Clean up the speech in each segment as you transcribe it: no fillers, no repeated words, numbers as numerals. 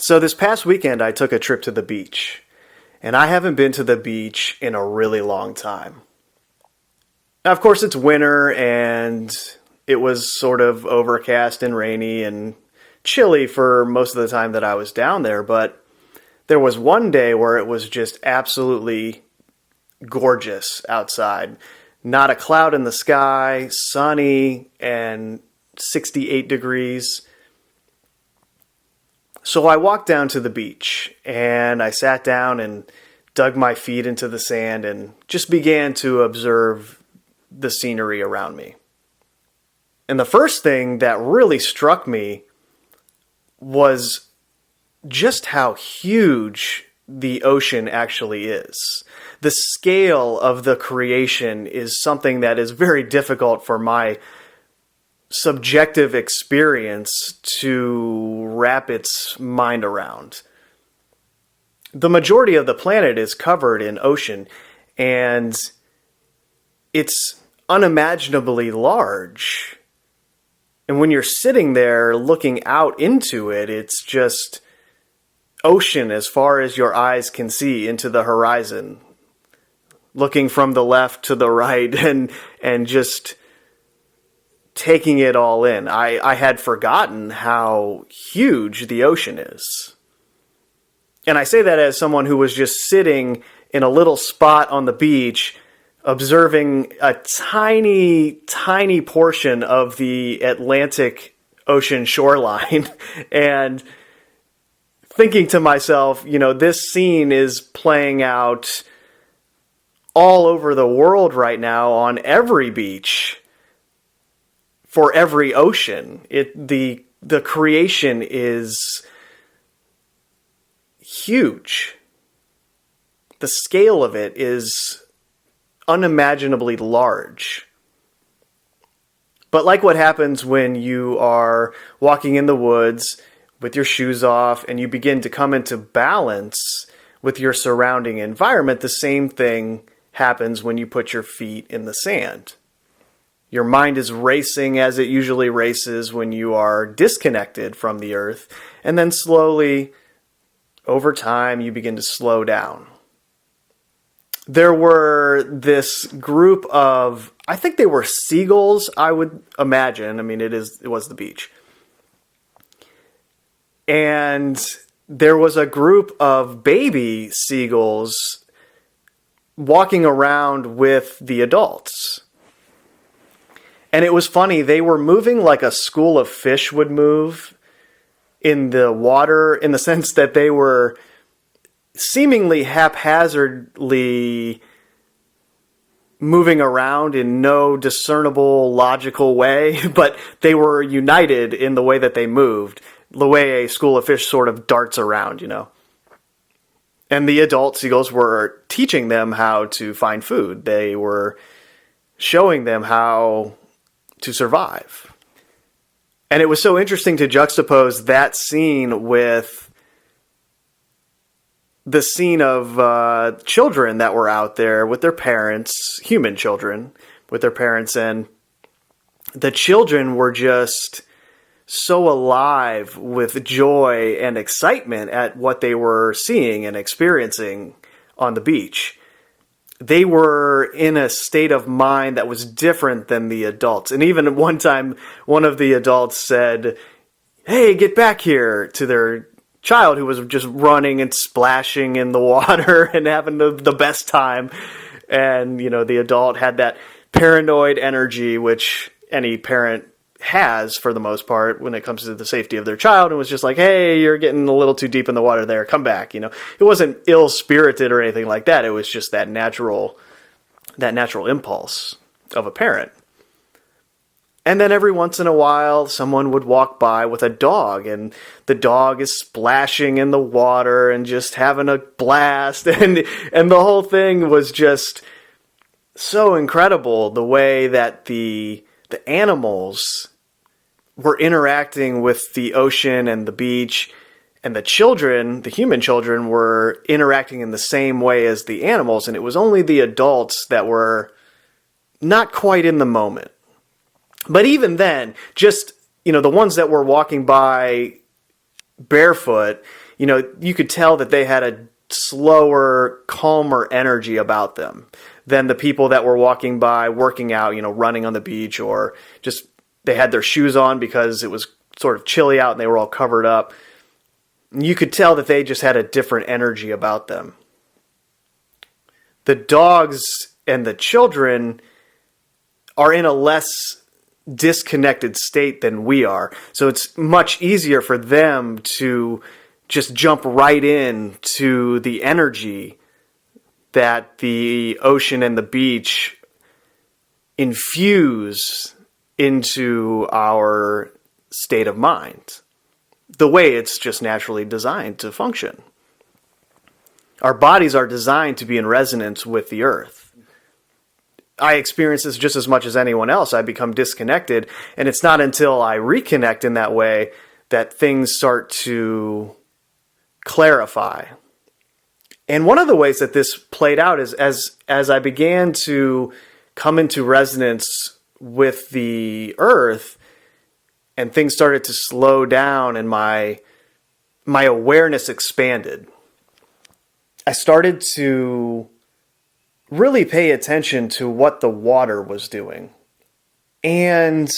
So this past weekend, I took a trip to the beach, and I haven't been to the beach in a really long time. Now, of course, it's winter, and it was sort of overcast and rainy and chilly for most of the time that I was down there, but there was one day where it was just absolutely gorgeous outside. Not a cloud in the sky, sunny, and 68 degrees. So I walked down to the beach and I sat down and dug my feet into the sand and just began to observe the scenery around me. And the first thing that really struck me was just how huge the ocean actually is. The scale of the creation is something that is very difficult for my subjective experience to wrap its mind around. The majority of the planet is covered in ocean, and it's unimaginably large. And when you're sitting there looking out into it, it's just ocean as far as your eyes can see into the horizon, looking from the left to the right and just taking it all in. I had forgotten how huge the ocean is. And I say that as someone who was just sitting in a little spot on the beach, observing a tiny, tiny portion of the Atlantic Ocean shoreline and thinking to myself, this scene is playing out all over the world right now on every beach. For every ocean, the creation is huge. The scale of it is unimaginably large. But like what happens when you are walking in the woods with your shoes off and you begin to come into balance with your surrounding environment, the same thing happens when you put your feet in the sand. Your mind is racing as it usually races when you are disconnected from the earth. And then slowly, over time, you begin to slow down. There were this group of, I think they were seagulls, I would imagine. I mean, it was the beach. And there was a group of baby seagulls walking around with the adults. And it was funny, they were moving like a school of fish would move in the water, in the sense that they were seemingly haphazardly moving around in no discernible, logical way, but they were united in the way that they moved, the way a school of fish sort of darts around, And the adult seagulls were teaching them how to find food. They were showing them how to survive. And it was so interesting to juxtapose that scene with the scene of children that were out there with their parents, human children, with their parents, and the children were just so alive with joy and excitement at what they were seeing and experiencing on the beach. They were in a state of mind that was different than the adults. And even at one time, one of the adults said, "Hey, get back here," to their child who was just running and splashing in the water and having the best time. And, the adult had that paranoid energy, which any parent has for the most part when it comes to the safety of their child, and was just like, "Hey, you're getting a little too deep in the water there, come back." It wasn't ill-spirited or anything like that. It was just that natural impulse of a parent. And then every once in a while, someone would walk by with a dog, and the dog is splashing in the water and just having a blast, and the whole thing was just so incredible, the way that the animals were interacting with the ocean and the beach, and the children, the human children, were interacting in the same way as the animals, and it was only the adults that were not quite in the moment. But even then, just, the ones that were walking by barefoot, you could tell that they had a slower, calmer energy about them than the people that were walking by, working out, running on the beach, or just they had their shoes on because it was sort of chilly out and they were all covered up. You could tell that they just had a different energy about them. The dogs and the children are in a less disconnected state than we are. So it's much easier for them to just jump right in to the energy that the ocean and the beach infuse into our state of mind, the way it's just naturally designed to function. Our bodies are designed to be in resonance with the earth. I experience this just as much as anyone else. I become disconnected, and it's not until I reconnect in that way that things start to clarify. And one of the ways that this played out is as I began to come into resonance with the earth, and things started to slow down, and my awareness expanded. I started to really pay attention to what the water was doing. And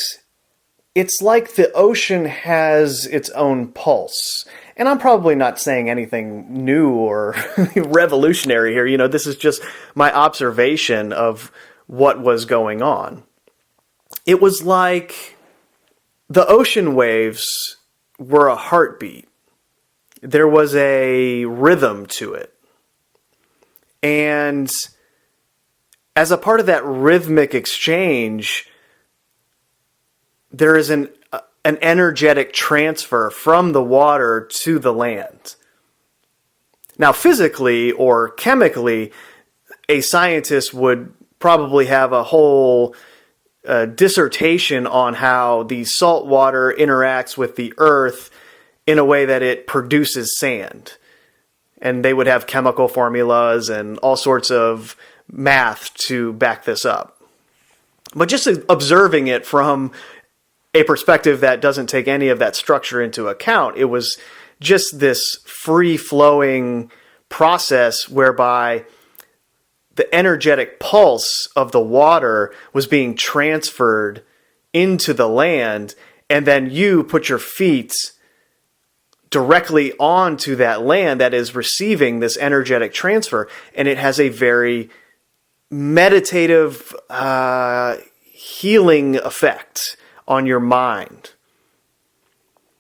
it's like the ocean has its own pulse. And I'm probably not saying anything new or revolutionary here. This is just my observation of what was going on. It was like the ocean waves were a heartbeat. There was a rhythm to it. And as a part of that rhythmic exchange, there is an energetic transfer from the water to the land. Now, physically or chemically, a scientist would probably have a whole dissertation on how the salt water interacts with the earth in a way that it produces sand. And they would have chemical formulas and all sorts of math to back this up. But just observing it from a perspective that doesn't take any of that structure into account, it was just this free-flowing process whereby the energetic pulse of the water was being transferred into the land, and then you put your feet directly onto that land that is receiving this energetic transfer, and it has a very meditative, healing effect on your mind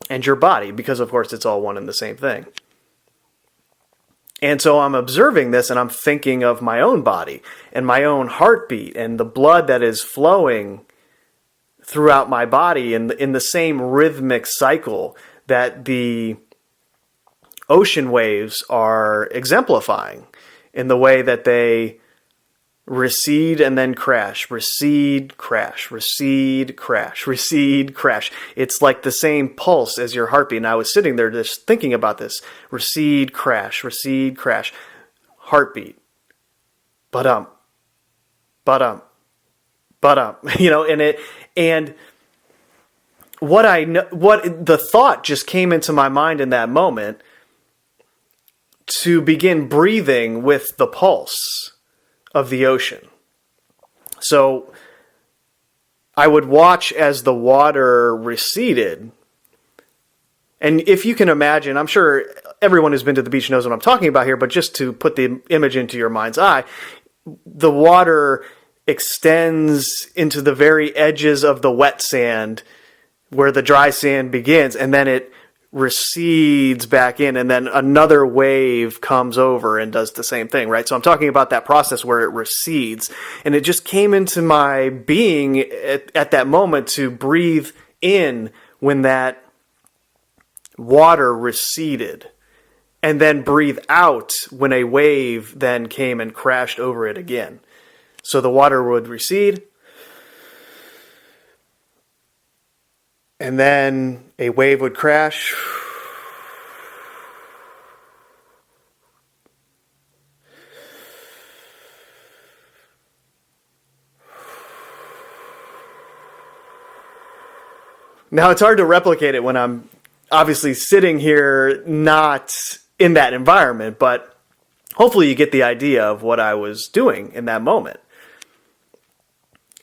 and your body, because of course it's all one and the same thing. And so I'm observing this, and I'm thinking of my own body and my own heartbeat and the blood that is flowing throughout my body in the same rhythmic cycle that the ocean waves are exemplifying, in the way that they recede and then crash, recede, crash, recede, crash, recede, crash. It's like the same pulse as your heartbeat. And I was sitting there just thinking about this. Recede, crash, heartbeat. But-um, and what the thought just came into my mind in that moment to begin breathing with the pulse of the ocean. So I would watch as the water receded. And if you can imagine, I'm sure everyone who's been to the beach knows what I'm talking about here, but just to put the image into your mind's eye, the water extends into the very edges of the wet sand where the dry sand begins, and then it recedes back in, and then another wave comes over and does the same thing, right? So I'm talking about that process where it recedes, and it just came into my being at that moment to breathe in when that water receded, and then breathe out when a wave then came and crashed over it again. So the water would recede, and then a wave would crash. Now, it's hard to replicate it when I'm obviously sitting here not in that environment, but hopefully you get the idea of what I was doing in that moment.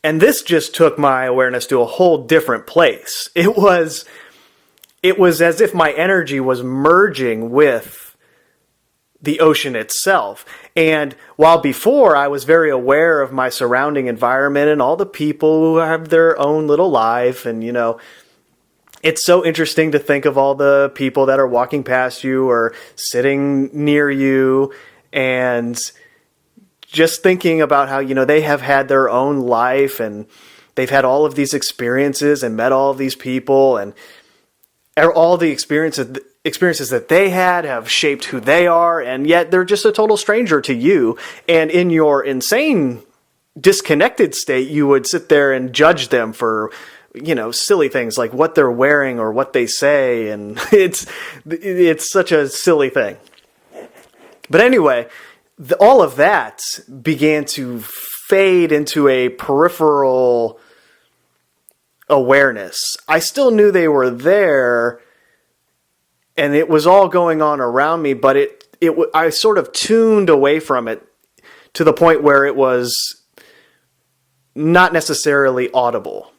And this just took my awareness to a whole different place. It was as if my energy was merging with the ocean itself. And while before I was very aware of my surrounding environment and all the people who have their own little life, and it's so interesting to think of all the people that are walking past you or sitting near you, and just thinking about how, they have had their own life and they've had all of these experiences and met all of these people, and all the experiences that they had have shaped who they are, and yet they're just a total stranger to you. And in your insane, disconnected state, you would sit there and judge them for, silly things like what they're wearing or what they say, and it's such a silly thing. But anyway, all of that began to fade into a peripheral awareness. I still knew they were there, and it was all going on around me, but I sort of tuned away from it to the point where it was not necessarily audible.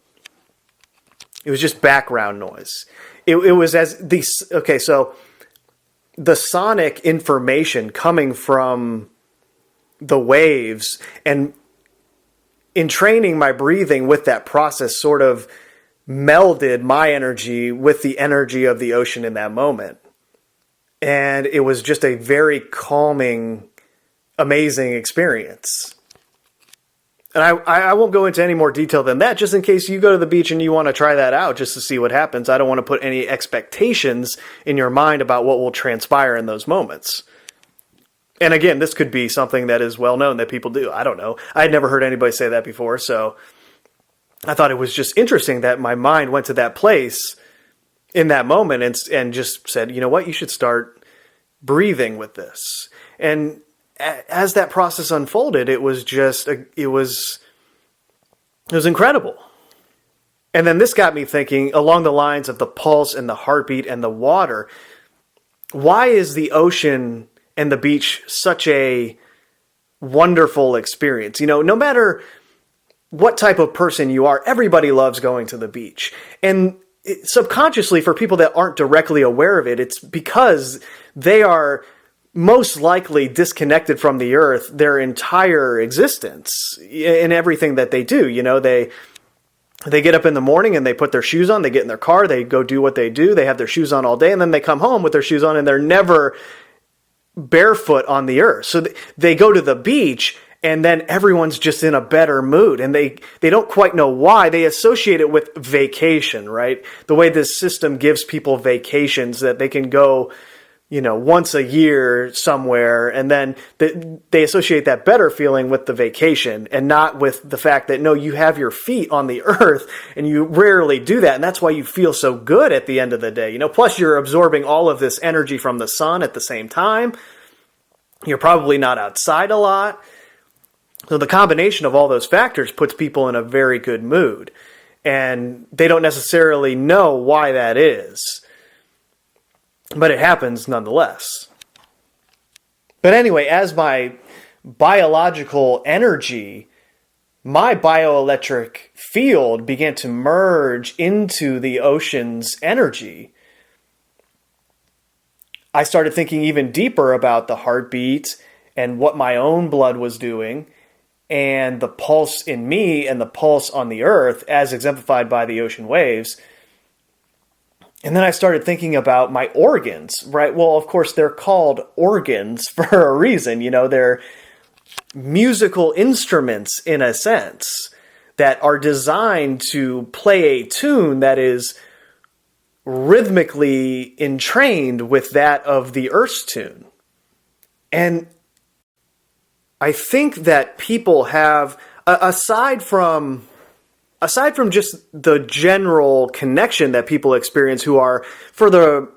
It was just background noise. It was so the sonic information coming from the waves and entraining my breathing with that process sort of melded my energy with the energy of the ocean in that moment. And it was just a very calming, amazing experience. And I won't go into any more detail than that, just in case you go to the beach and you want to try that out just to see what happens. I don't want to put any expectations in your mind about what will transpire in those moments. And again, this could be something that is well known that people do. I don't know. I had never heard anybody say that before, so I thought it was just interesting that my mind went to that place in that moment and just said, you know what, you should start breathing with this. And as that process unfolded, it was incredible. And then this got me thinking along the lines of the pulse and the heartbeat and the water. Why is the ocean and the beach such a wonderful experience? No matter what type of person you are, everybody loves going to the beach. And subconsciously, for people that aren't directly aware of it, it's because they are most likely disconnected from the earth their entire existence in everything that they do. They get up in the morning and they put their shoes on, they get in their car, they go do what they do, they have their shoes on all day, and then they come home with their shoes on and they're never barefoot on the earth. So they go to the beach and then everyone's just in a better mood, and they don't quite know why. They associate it with vacation, right? The way this system gives people vacations, that they can go, once a year somewhere, and then they associate that better feeling with the vacation and not with the fact that, no, you have your feet on the earth and you rarely do that. And that's why you feel so good at the end of the day. Plus you're absorbing all of this energy from the sun at the same time. You're probably not outside a lot. So the combination of all those factors puts people in a very good mood, and they don't necessarily know why that is, but it happens nonetheless. But anyway, as my biological energy, my bioelectric field began to merge into the ocean's energy, I started thinking even deeper about the heartbeat and what my own blood was doing, and the pulse in me and the pulse on the earth as exemplified by the ocean waves. And then I started thinking about my organs, right? Well, of course, they're called organs for a reason. They're musical instruments in a sense that are designed to play a tune that is rhythmically entrained with that of the earth's tune. And I think that people have, aside from just the general connection that people experience who are, for the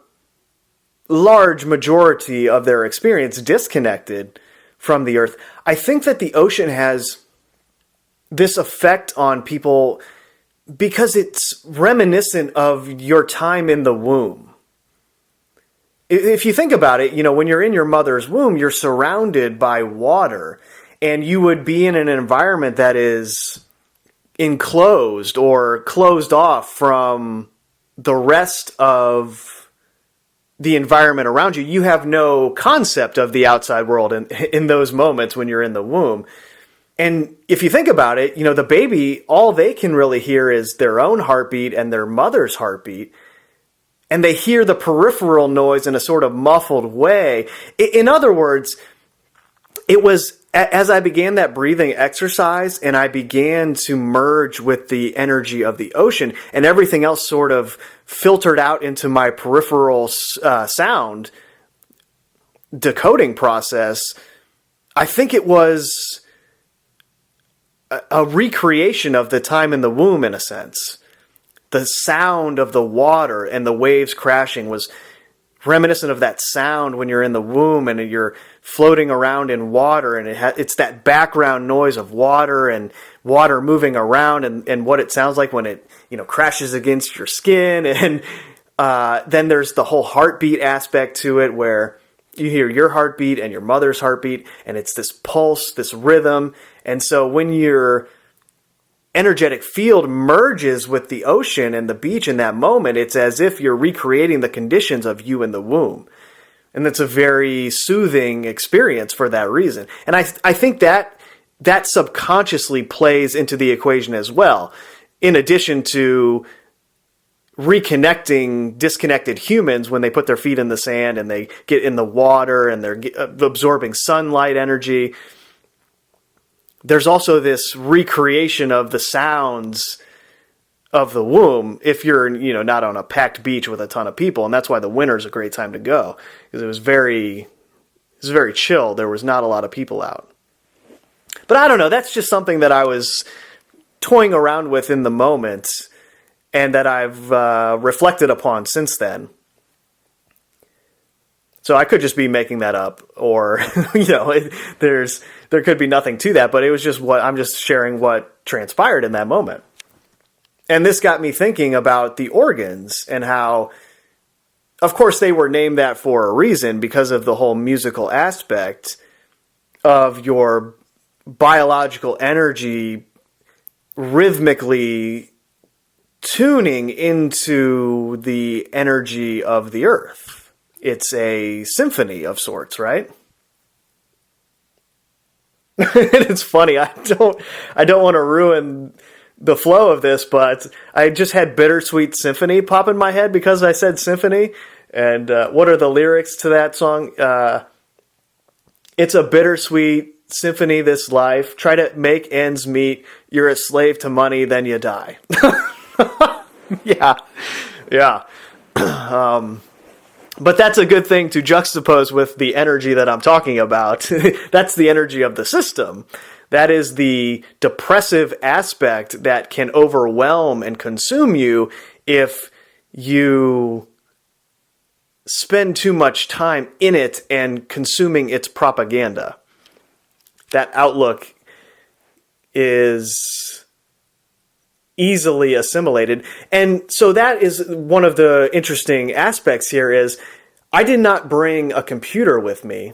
large majority of their experience, disconnected from the earth, I think that the ocean has this effect on people because it's reminiscent of your time in the womb. if you think about it, when you're in your mother's womb, you're surrounded by water, and you would be in an environment that is enclosed or closed off from the rest of the environment around you. You have no concept of the outside world in those moments when you're in the womb. And if you think about it, the baby, all they can really hear is their own heartbeat and their mother's heartbeat. And they hear the peripheral noise in a sort of muffled way. In other words, it was as I began that breathing exercise and I began to merge with the energy of the ocean, and everything else sort of filtered out into my peripheral sound decoding process, I think it was a recreation of the time in the womb, in a sense. The sound of the water and the waves crashing was reminiscent of that sound when you're in the womb and you're floating around in water, and it's that background noise of water and water moving around, and what it sounds like when it crashes against your skin. And then there's the whole heartbeat aspect to it, where you hear your heartbeat and your mother's heartbeat, and it's this pulse, this rhythm. And so when your energetic field merges with the ocean and the beach in that moment, it's as if you're recreating the conditions of you in the womb. And it's a very soothing experience for that reason. And I think that subconsciously plays into the equation as well, in addition to reconnecting disconnected humans when they put their feet in the sand and they get in the water and they're absorbing sunlight energy. There's also this recreation of the sounds of the womb if you're, not on a packed beach with a ton of people. And that's why the winter's a great time to go, because it was very chill. There was not a lot of people out. But I don't know. That's just something that I was toying around with in the moment and that I've reflected upon since then. So I could just be making that up, or, there could be nothing to that, but it was just I'm just sharing what transpired in that moment. And this got me thinking about the organs and how, of course, they were named that for a reason, because of the whole musical aspect of your biological energy rhythmically tuning into the energy of the earth. It's a symphony of sorts, right? And it's funny. I don't want to ruin the flow of this, but I just had Bittersweet Symphony pop in my head because I said symphony. And what are the lyrics to that song? It's a bittersweet symphony, this life. Try to make ends meet. You're a slave to money, then you die. Yeah. But that's a good thing to juxtapose with the energy that I'm talking about. That's the energy of the system. That is the depressive aspect that can overwhelm and consume you if you spend too much time in it and consuming its propaganda. That outlook is easily assimilated. And so that is one of the interesting aspects here is I did not bring a computer with me.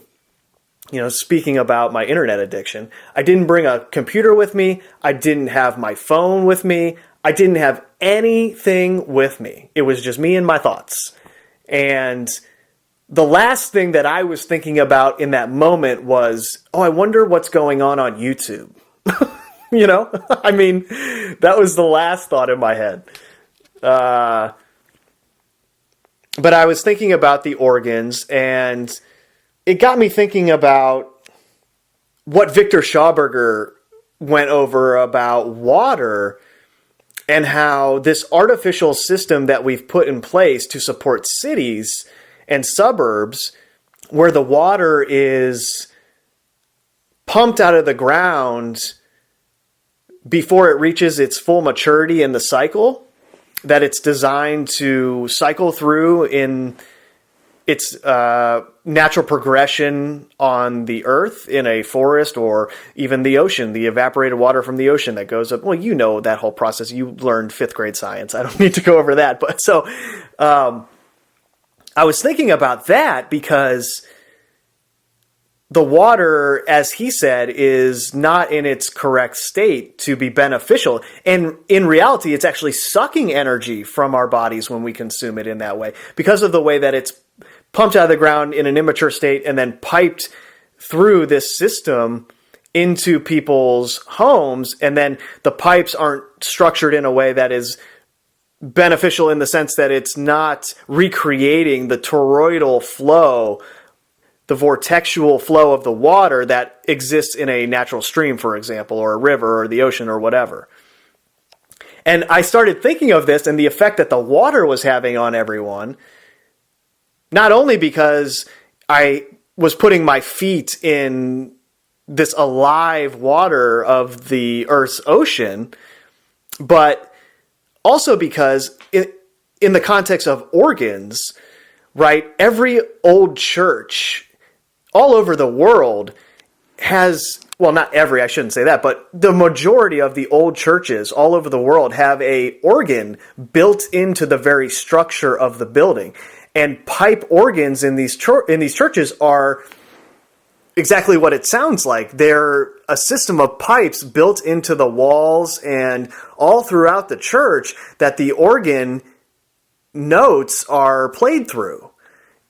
Speaking about my internet addiction, I didn't bring a computer with me. I didn't have my phone with me. I didn't have anything with me. It was just me and my thoughts. And the last thing that I was thinking about in that moment was, I wonder what's going on YouTube. That was the last thought in my head. But I was thinking about the organs, and it got me thinking about what Victor Schauberger went over about water and how this artificial system that we've put in place to support cities and suburbs, where the water is pumped out of the ground before it reaches its full maturity in the cycle, that it's designed to cycle through in its natural progression on the earth, in a forest, or even the ocean, the evaporated water from the ocean that goes up. Well, that whole process. You learned 5th grade science. I don't need to go over that. But so I was thinking about that because the water, as he said, is not in its correct state to be beneficial. And in reality, it's actually sucking energy from our bodies when we consume it in that way, because of the way that it's pumped out of the ground in an immature state and then piped through this system into people's homes. And then the pipes aren't structured in a way that is beneficial in the sense that it's not recreating the toroidal flow, the vortexual flow of the water that exists in a natural stream, for example, or a river or the ocean or whatever. And I started thinking of this and the effect that the water was having on everyone, not only because I was putting my feet in this alive water of the Earth's ocean, but also because in the context of organs, right, every old church all over the world has, well, not every, I shouldn't say that, but the majority of the old churches all over the world have a organ built into the very structure of the building. And pipe organs in these churches are exactly what it sounds like. They're a system of pipes built into the walls and all throughout the church that the organ notes are played through.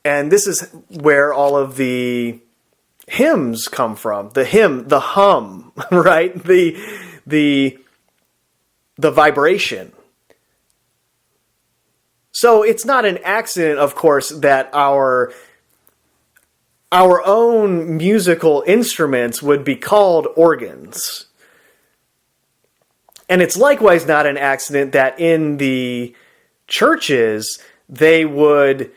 And this is where all of the hymns come from. The hymn, the hum, right? The vibration. So it's not an accident, of course, that our own musical instruments would be called organs. And it's likewise not an accident that in the churches they would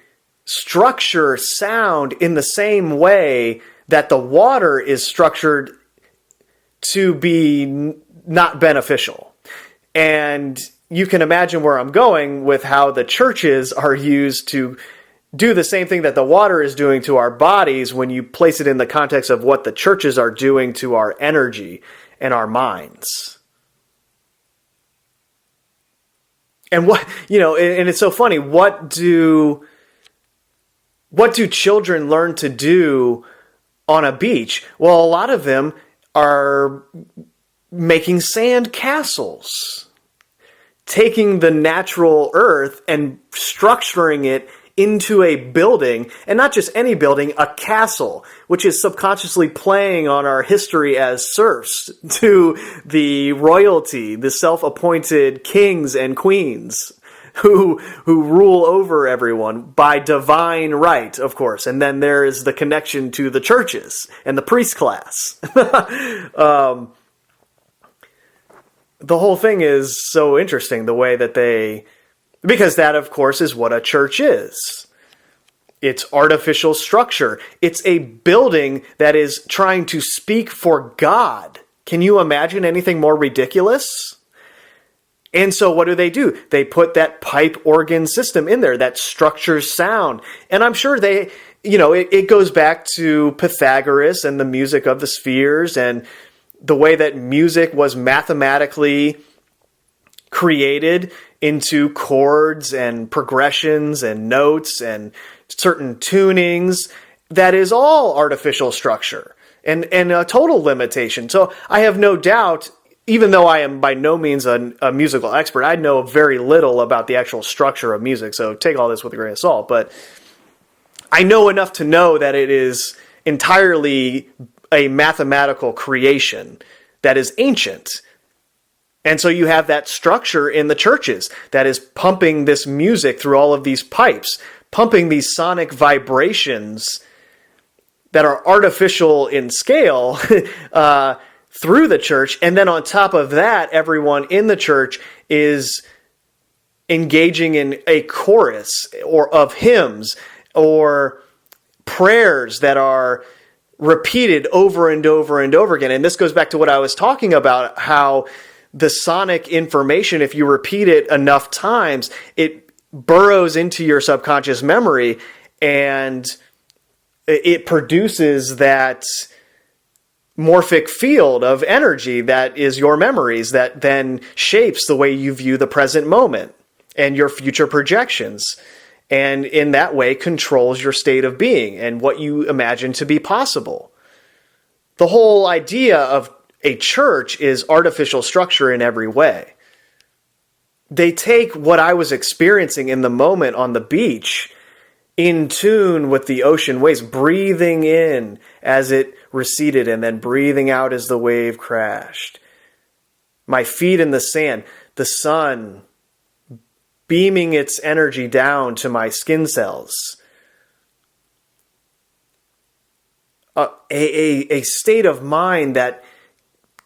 structure sound in the same way that the water is structured to be not beneficial. And you can imagine where I'm going with how the churches are used to do the same thing that the water is doing to our bodies when you place it in the context of what the churches are doing to our energy and our minds. And and it's so funny, what do children learn to do on a beach? Well, a lot of them are making sand castles, taking the natural earth and structuring it into a building, and not just any building, a castle, which is subconsciously playing on our history as serfs to the royalty, the self-appointed kings and queens who rule over everyone by divine right, of course. And then there is the connection to the churches and the priest class. The whole thing is so interesting, the way that because that, of course, is what a church is. It's artificial structure. It's a building that is trying to speak for God. Can you imagine anything more ridiculous? And so what do? They put that pipe organ system in there that structures sound. And I'm sure it goes back to Pythagoras and the music of the spheres and the way that music was mathematically created into chords and progressions and notes and certain tunings. That is all artificial structure and a total limitation. So I have no doubt, even though I am by no means a musical expert, I know very little about the actual structure of music, so take all this with a grain of salt. But I know enough to know that it is entirely a mathematical creation that is ancient. And so you have that structure in the churches that is pumping this music through all of these pipes, pumping these sonic vibrations that are artificial in scale through the church. And then on top of that, everyone in the church is engaging in a chorus or of hymns or prayers that are repeated over and over and over again. And this goes back to what I was talking about, how the sonic information, if you repeat it enough times, it burrows into your subconscious memory and it produces that morphic field of energy that is your memories that then shapes the way you view the present moment and your future projections. and in that way controls your state of being and what you imagine to be possible. The whole idea of a church is artificial structure in every way. They take what I was experiencing in the moment on the beach, in tune with the ocean waves, breathing in as it receded and then breathing out as the wave crashed. My feet in the sand, the sun beaming its energy down to my skin cells. A state of mind that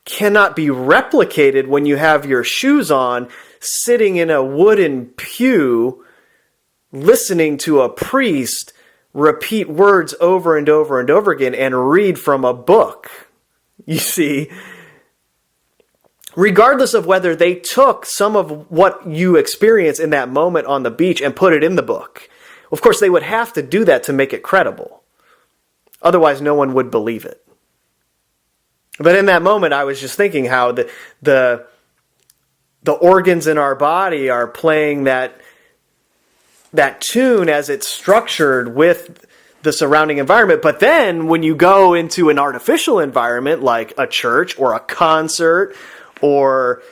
cannot be replicated when you have your shoes on, sitting in a wooden pew, listening to a priest repeat words over and over and over again and read from a book. You see, regardless of whether they took some of what you experience in that moment on the beach and put it in the book. Of course, they would have to do that to make it credible. Otherwise, no one would believe it. But in that moment, I was just thinking how the organs in our body are playing that tune as it's structured with the surrounding environment. But then when you go into an artificial environment like a church or a concert or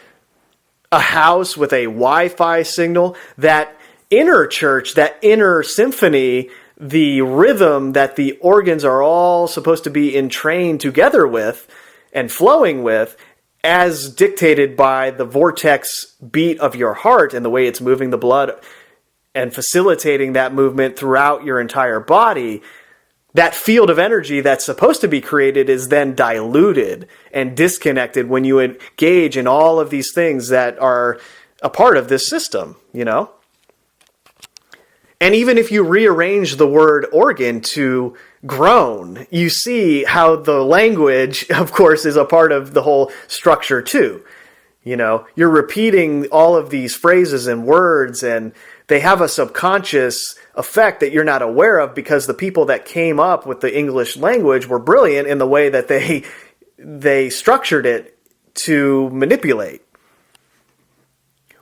a house with a Wi-Fi signal, that inner church, that inner symphony, the rhythm that the organs are all supposed to be entrained together with and flowing with, as dictated by the vortex beat of your heart and the way it's moving the blood and facilitating that movement throughout your entire body, that field of energy that's supposed to be created is then diluted and disconnected when you engage in all of these things that are a part of this system, you know? And even if you rearrange the word organ to groan, you see how the language, of course, is a part of the whole structure too. You know, you're repeating all of these phrases and words, and they have a subconscious effect that you're not aware of because the people that came up with the English language were brilliant in the way that they structured it to manipulate.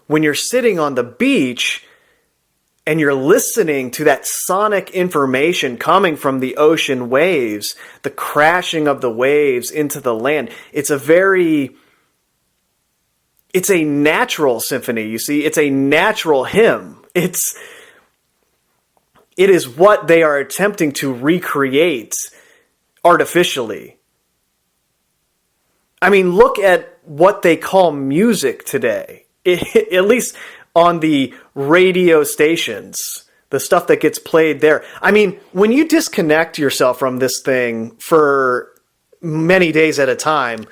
When you're sitting on the beach and you're listening to that sonic information coming from the ocean waves, the crashing of the waves into the land, it's a natural symphony, you see. It's a natural hymn. It is what they are attempting to recreate artificially. I mean, look at what they call music today. At least on the radio stations, the stuff that gets played there. I mean, when you disconnect yourself from this thing for many days at a time,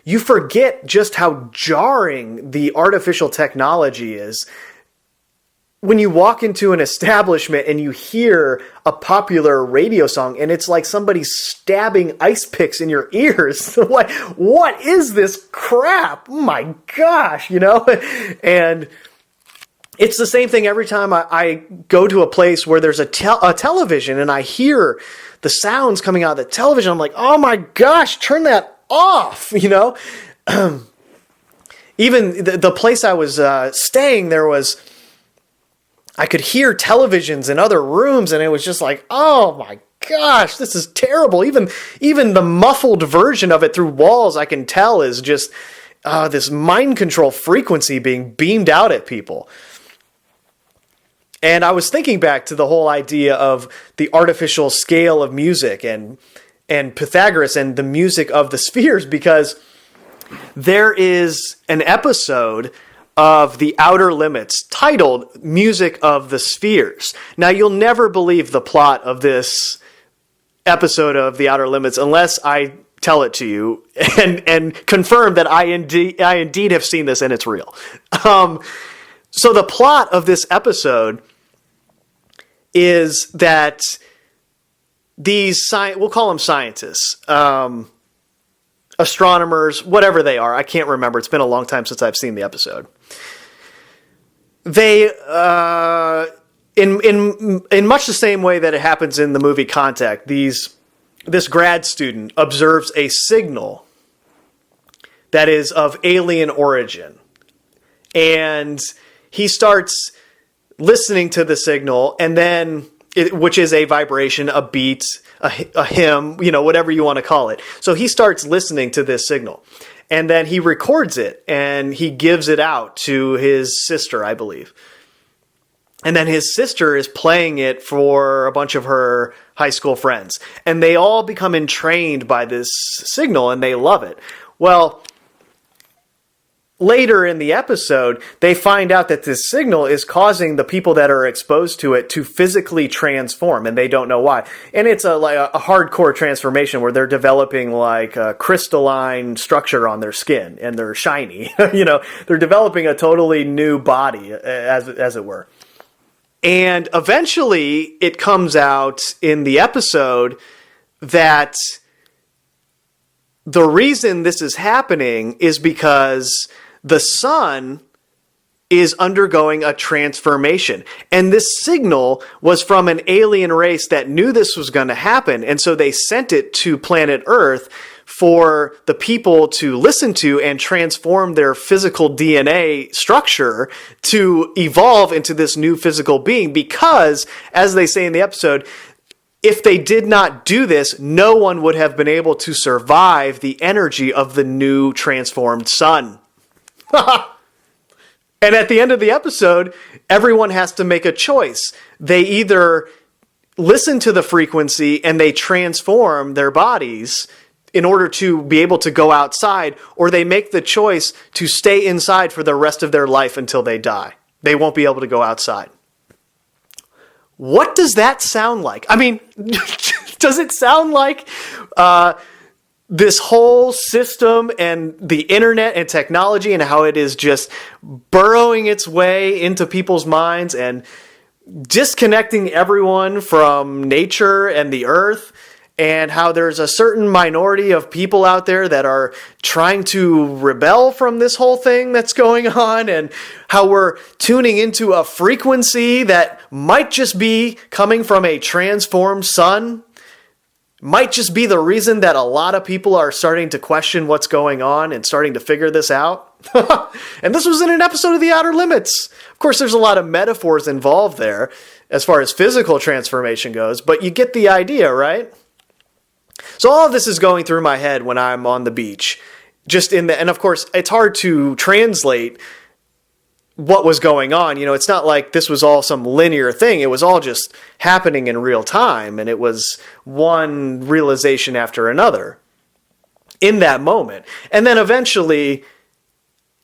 you forget just how jarring the artificial technology is. When you walk into an establishment and you hear a popular radio song and it's like somebody stabbing ice picks in your ears. What is this crap? Oh my gosh, you know? And it's the same thing every time I go to a place where there's a television and I hear the sounds coming out of the television. I'm like, oh my gosh, turn that off, you know? Even the place I was staying, I could hear televisions in other rooms, and it was just like, oh my gosh, this is terrible. Even the muffled version of it through walls, I can tell is just this mind control frequency being beamed out at people. And I was thinking back to the whole idea of the artificial scale of music and Pythagoras and the music of the spheres, because there is an episode of The Outer Limits titled Music of the Spheres. Now, you'll never believe the plot of this episode of The Outer Limits unless I tell it to you and confirm that I indeed have seen this and it's real. So the plot of this episode is that these, we'll call them scientists, astronomers, whatever they are, I can't remember. It's been a long time since I've seen the episode. They, in much the same way that it happens in the movie Contact, this grad student observes a signal that is of alien origin. And he starts listening to the signal, and then which is a vibration, a beat, a hymn, whatever you want to call it. So he starts listening to this signal, and then he records it and he gives it out to his sister, I believe. And then his sister is playing it for a bunch of her high school friends, and they all become entrained by this signal and they love it. Well, later in the episode, they find out that this signal is causing the people that are exposed to it to physically transform, and they don't know why. And it's like a hardcore transformation where they're developing like a crystalline structure on their skin, and they're shiny. They're developing a totally new body, as it were. And eventually, it comes out in the episode that the reason this is happening is because the sun is undergoing a transformation. And this signal was from an alien race that knew this was going to happen. And so they sent it to planet Earth for the people to listen to and transform their physical DNA structure to evolve into this new physical being. Because, as they say in the episode, if they did not do this, no one would have been able to survive the energy of the new transformed sun. And at the end of the episode, everyone has to make a choice. They either listen to the frequency and they transform their bodies in order to be able to go outside, or they make the choice to stay inside for the rest of their life until they die. They won't be able to go outside. What does that sound like? I mean, does it sound like this whole system and the internet and technology and how it is just burrowing its way into people's minds and disconnecting everyone from nature and the earth, and how there's a certain minority of people out there that are trying to rebel from this whole thing that's going on, and how we're tuning into a frequency that might just be coming from a transformed sun? Might just be the reason that a lot of people are starting to question what's going on and starting to figure this out. And this was in an episode of The Outer Limits. Of course, there's a lot of metaphors involved there as far as physical transformation goes, but you get the idea, right? So all of this is going through my head when I'm on the beach. And of course, it's hard to translate what was going on. It's not like this was all some linear thing. It was all just happening in real time, and it was one realization after another in that moment. And then eventually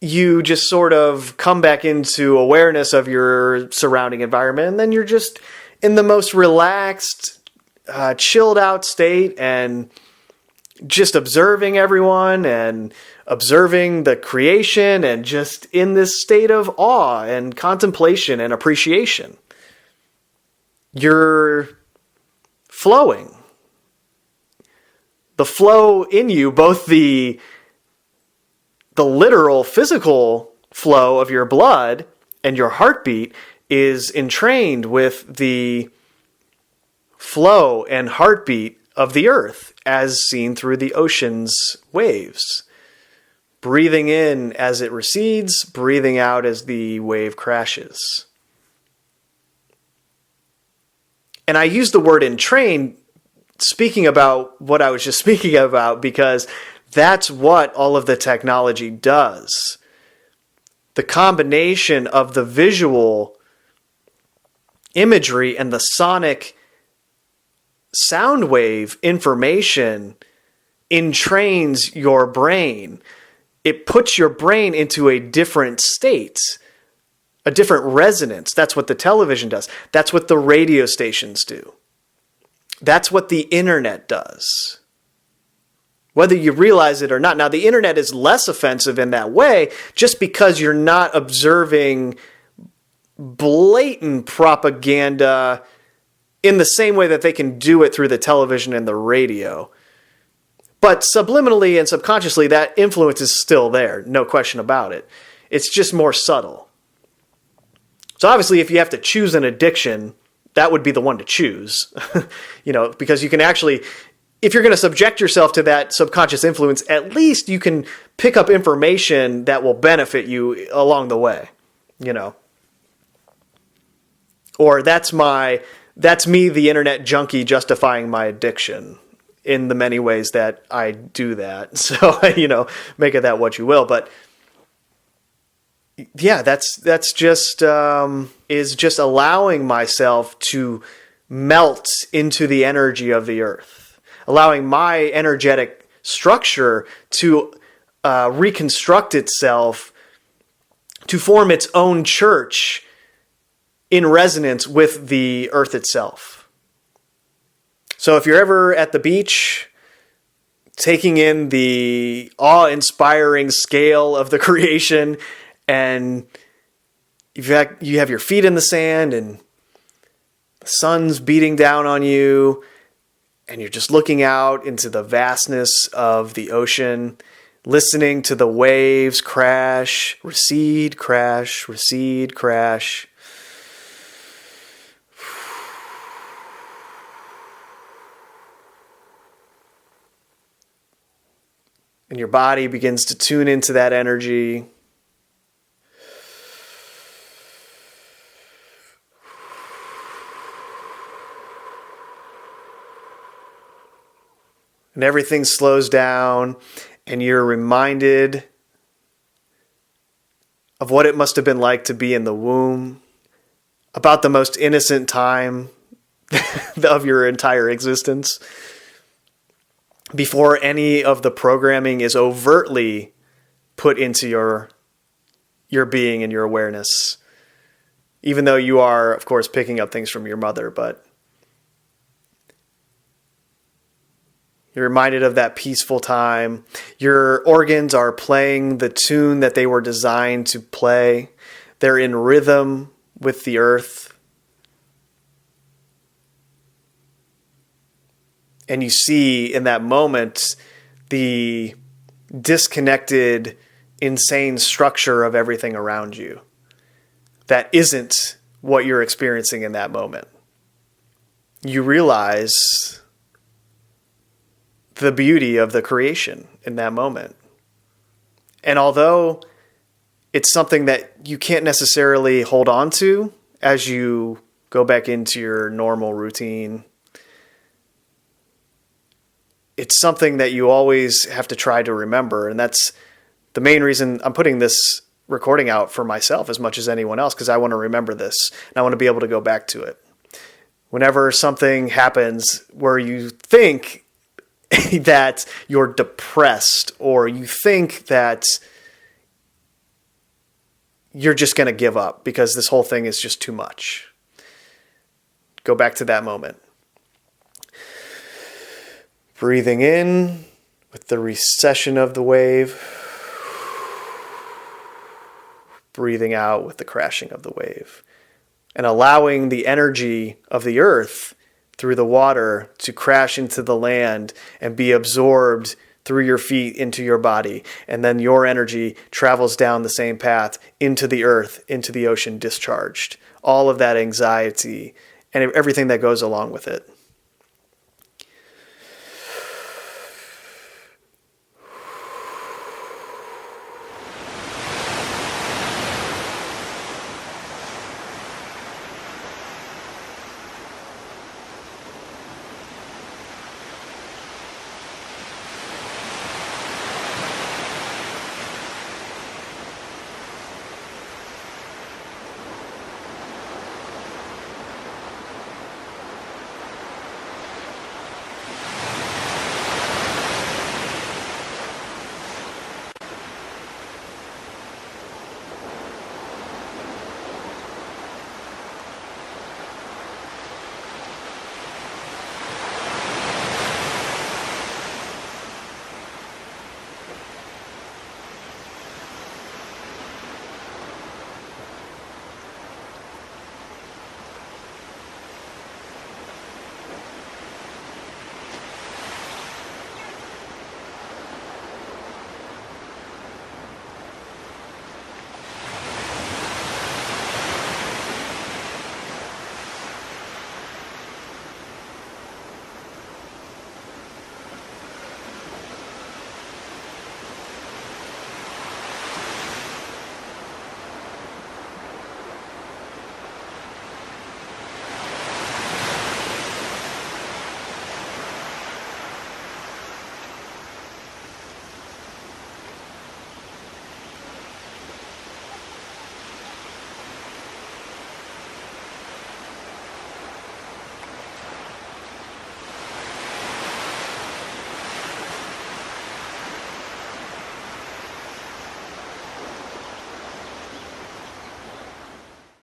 you just sort of come back into awareness of your surrounding environment, and then you're just in the most relaxed, chilled out state, and just observing everyone and observing the creation, and just in this state of awe and contemplation and appreciation. You're flowing. The flow in you, both the literal physical flow of your blood and your heartbeat, is entrained with the flow and heartbeat of the earth as seen through the ocean's waves. Breathing in as it recedes, breathing out as the wave crashes. And I use the word entrain speaking about what I was just speaking about, because that's what all of the technology does. The combination of the visual imagery and the sonic sound wave information entrains your brain. It puts your brain into a different state, a different resonance. That's what the television does. That's what the radio stations do. That's what the internet does. Whether you realize it or not. Now, the internet is less offensive in that way just because you're not observing blatant propaganda in the same way that they can do it through the television and the radio. But subliminally and subconsciously, that influence is still there. No question about it. It's just more subtle. So obviously, if you have to choose an addiction, that would be the one to choose. Because you can actually, if you're going to subject yourself to that subconscious influence, at least you can pick up information that will benefit you along the way, Or that's me, the internet junkie, justifying my addiction in the many ways that I do that. So, make of that what you will. But yeah, that's just is just allowing myself to melt into the energy of the earth, allowing my energetic structure to reconstruct itself to form its own church in resonance with the earth itself. So if you're ever at the beach, taking in the awe-inspiring scale of the creation, and you have your feet in the sand and the sun's beating down on you, and you're just looking out into the vastness of the ocean, listening to the waves crash, recede, crash, recede, crash. And your body begins to tune into that energy. And everything slows down, and you're reminded of what it must have been like to be in the womb, about the most innocent time of your entire existence, before any of the programming is overtly put into your being and your awareness. Even though you are, of course, picking up things from your mother, but you're reminded of that peaceful time. Your organs are playing the tune that they were designed to play. They're in rhythm with the earth. And you see in that moment the disconnected, insane structure of everything around you that isn't what you're experiencing in that moment. You realize the beauty of the creation in that moment. And although it's something that you can't necessarily hold on to as you go back into your normal routine, it's something that you always have to try to remember. And that's the main reason I'm putting this recording out for myself as much as anyone else, because I want to remember this and I want to be able to go back to it. Whenever something happens where you think that you're depressed, or you think that you're just going to give up because this whole thing is just too much, go back to that moment. Breathing in with the recession of the wave. Breathing out with the crashing of the wave. And allowing the energy of the earth through the water to crash into the land and be absorbed through your feet into your body. And then your energy travels down the same path into the earth, into the ocean, discharged. All of that anxiety and everything that goes along with it.